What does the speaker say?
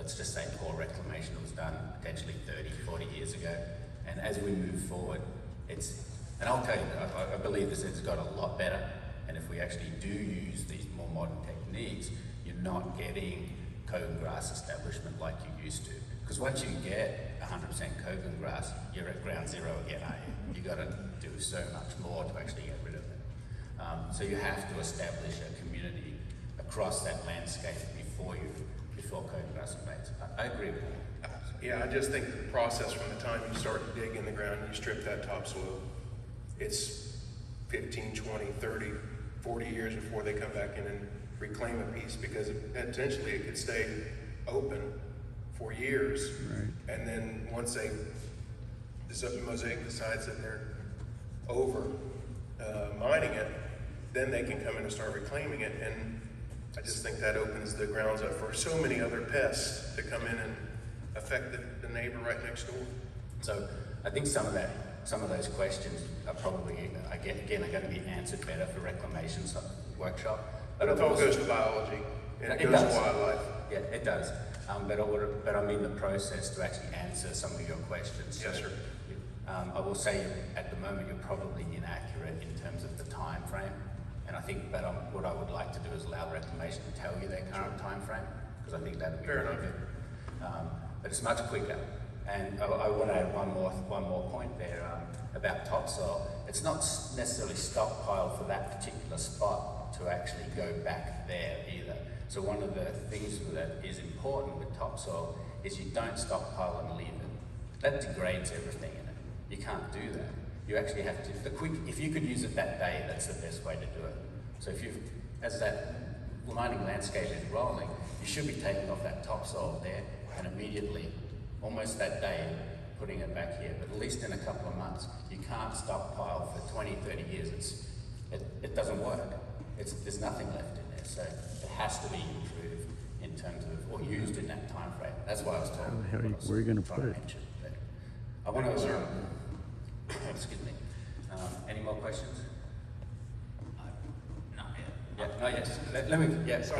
let's just say poor reclamation was done potentially 30, 40 years ago. And as we move forward, and I'll tell you, I believe this has got a lot better. And if we actually do use these more modern techniques, you're not getting Kogan grass establishment like you used to. Because once you get 100% Kogan grass, you're at ground zero again, aren't you? You've got to do so much more to actually get rid of it. So you have to establish a community across that landscape before Kogan grass invades. I agree with you. Yeah, I just think the process from the time you start to dig in the ground and you strip that topsoil, it's 15, 20, 30, 40 years before they come back in and reclaim a piece, because potentially it could stay open for years. Right. And then once the Mosaic decides that they're over mining it, then they can come in and start reclaiming it. And I just think that opens the grounds up for so many other pests to come in and affect the neighbor right next door. So I think some of those questions are probably, again, are going to be answered better for reclamation workshop. But it all goes to biology, and it goes does. to wildlife. Yeah, it does. But I mean the process to actually answer some of your questions. Yes, sir. I will say at the moment you're probably inaccurate in terms of the time frame. And I think what I would like to do is allow reclamation to tell you their current time frame, because I think that would be Fair really enough. good. But it's much quicker. And I want to add one more point there about topsoil. It's not necessarily stockpiled for that particular spot to actually go back there either. So one of the things that is important with topsoil is you don't stockpile and leave it. That degrades everything in it. You can't do that. You actually have to, if you could use it that day, that's the best way to do it. So as that mining landscape is rolling, you should be taking off that topsoil there and immediately, almost that day, putting it back here. But at least in a couple of months, you can't stockpile for 20, 30 years. It doesn't work. There's nothing left in there. So it has to be improved in terms of, or used in that time frame. That's why I was talking. Where are you going to put it? I want to, excuse me. Any more questions? Not yet. Yeah, not yet. Let me, yeah, sorry.